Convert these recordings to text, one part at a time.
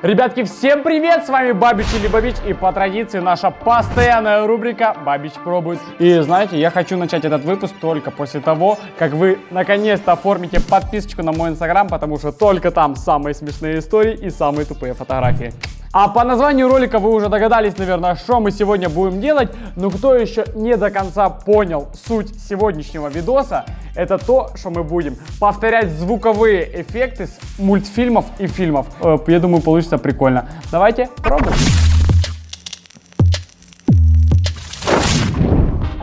Ребятки, всем привет! С вами Бабич или Бабич, и по традиции наша постоянная рубрика «Бабич пробует». И знаете, я хочу начать этот выпуск только после того, как вы наконец-то оформите подписочку на мой инстаграм, потому что только там самые смешные истории и самые тупые фотографии. А по названию ролика вы уже догадались, наверное, что мы сегодня будем делать, но кто еще не до конца понял суть сегодняшнего видоса, это то, что мы будем повторять звуковые эффекты с мультфильмов и фильмов. Я думаю, получится прикольно. Давайте пробуем.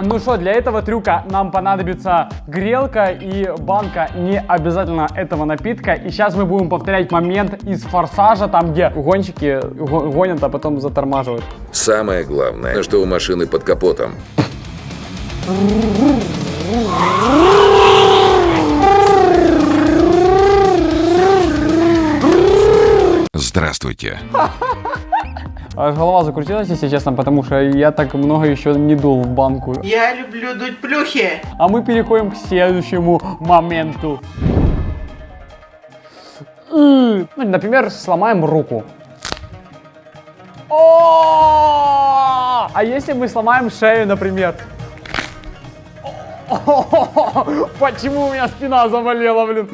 Ну что, для этого трюка нам понадобится грелка и банка не обязательно этого напитка. И сейчас мы будем повторять момент из «Форсажа», там где гонщики гонят, а потом затормаживают. Самое главное, что у машины под капотом. Здравствуйте. Аж голова закрутилась, если честно, потому что я так много еще не дул в банку. Я люблю дуть плюхи. А мы переходим к следующему моменту. Ну, например, сломаем руку. А если мы сломаем шею, например? Почему у меня спина заболела, блин?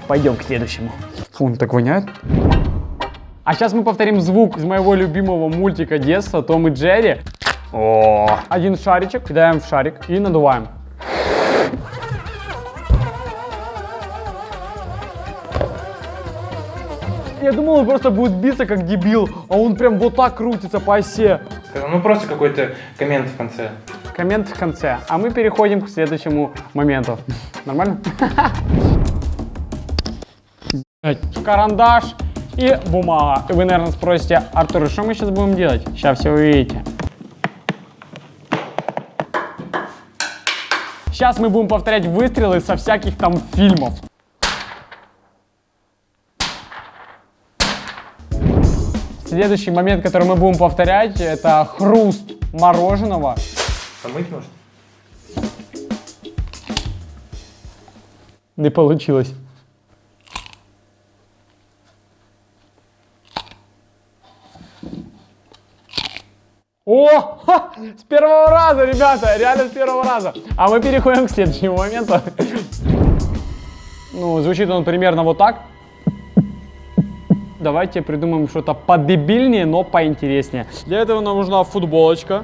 Пойдем к следующему. Фу, он так воняет. А сейчас мы повторим звук из моего любимого мультика детства «Том и Джерри». Один шаричек кидаем в шарик и надуваем. Я думал, он просто будет биться как дебил, а он прям вот так крутится по оси. Ну просто какой-то коммент в конце. Коммент в конце. А мы переходим к следующему моменту. Нормально? Карандаш и бумага. И вы, наверное, спросите: Артур, что мы сейчас будем делать? Сейчас все увидите. Сейчас мы будем повторять выстрелы со всяких там фильмов. Следующий момент, который мы будем повторять, это хруст мороженого. Помыть может? Не получилось. О! Ха! С первого раза, ребята! Реально с первого раза! А мы переходим к следующему моменту. Ну, звучит он примерно вот так. Давайте придумаем что-то подебильнее, но поинтереснее. Для этого нам нужна футболочка.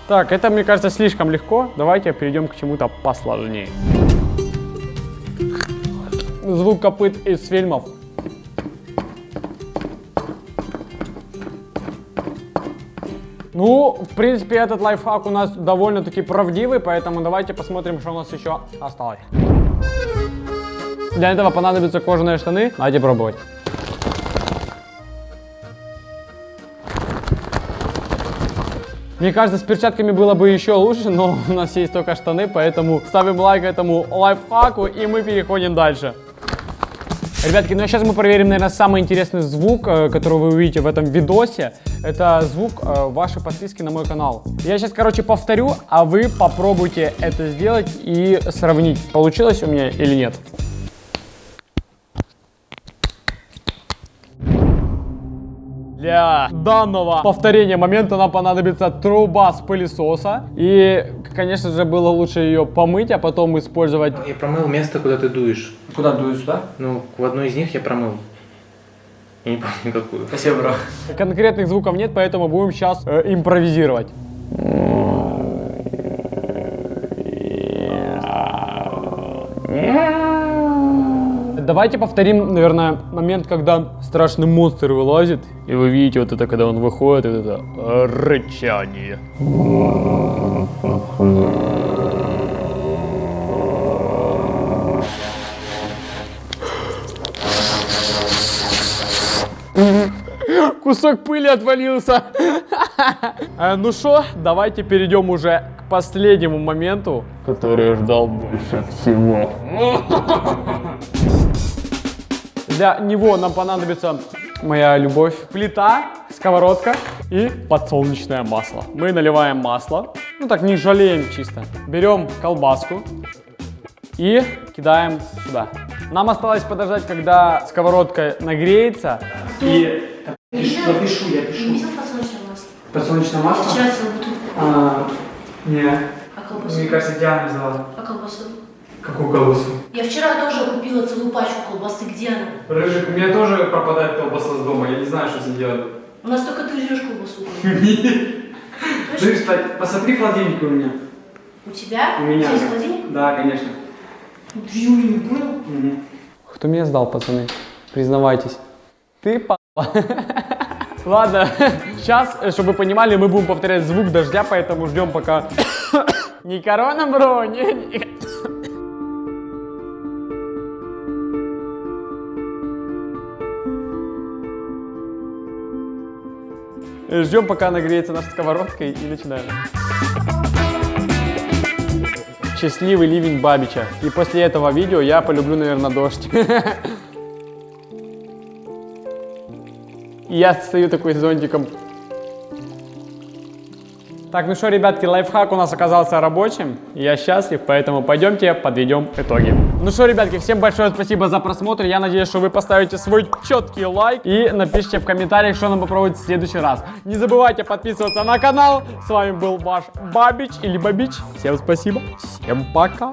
Так, это, мне кажется, слишком легко. Давайте перейдем к чему-то посложнее. Звук копыт из фильмов. Ну, в принципе, этот лайфхак у нас довольно-таки правдивый, поэтому давайте посмотрим, что у нас еще осталось. Для этого понадобятся кожаные штаны. Давайте пробовать. Мне кажется, с перчатками было бы еще лучше, но у нас есть только штаны, поэтому ставим лайк этому лайфхаку, и мы переходим дальше. Ребятки, ну а сейчас мы проверим, наверное, самый интересный звук, который вы увидите в этом видосе. Это звук вашей подписки на мой канал. Я сейчас, короче, повторю, а вы попробуйте это сделать и сравнить, получилось у меня или нет. Для данного повторения момента нам понадобится труба с пылесоса. И, конечно же, было лучше ее помыть, а потом использовать. Я промыл место, куда ты дуешь. Куда дуешь, сюда? Ну, в одной из них я промыл. Я не помню какую. Спасибо, бро. Конкретных звуков нет, поэтому будем сейчас импровизировать. Давайте повторим, наверное, момент, когда страшный монстр вылазит, и вы видите вот это, когда он выходит, вот это рычание. Кусок пыли отвалился. Ну что, давайте перейдем уже к последнему моменту, который я ждал больше всего. Для него нам понадобится моя любовь. Плита, сковородка и подсолнечное масло. Мы наливаем масло. Ну так, не жалеем чисто. Берем колбаску и кидаем сюда. Нам осталось подождать, когда сковородка нагреется. И... Я Напишу, я не пишу. видел подсолнечное масло? Подсолнечное Я масло? вчера целую бутылку. Не. А колбасу? Мне кажется, Диана взяла. А колбасу? Какую колбасу? Я вчера тоже купила целую пачку колбасы. Где она? Рыжик, у меня тоже пропадает колбаса с дома. Я не знаю, что с ней делать. У нас только ты жрешь колбасу. Слышь, посмотри в холодильнике у меня. У тебя? У меня. Есть холодильник? Да, конечно. Ты Юля не понял? Кто меня сдал, пацаны? Признавайтесь. Ты Ладно, сейчас, чтобы вы понимали, мы будем повторять звук дождя, поэтому ждем пока... Не корона, бро, не. Ждем, пока нагреется наша сковородка и начинаем. Счастливый ливень Бабича. И после этого видео я полюблю, наверное, дождь. И я стою такой с зонтиком. Так, ну что, ребятки, лайфхак у нас оказался рабочим. Я счастлив, поэтому пойдемте подведем итоги. Ну что, ребятки, всем большое спасибо за просмотр. Я надеюсь, что вы поставите свой четкий лайк и напишите в комментариях, что нам попробовать в следующий раз. Не забывайте подписываться на канал. С вами был ваш Бабич или Бабич. Всем спасибо, всем пока.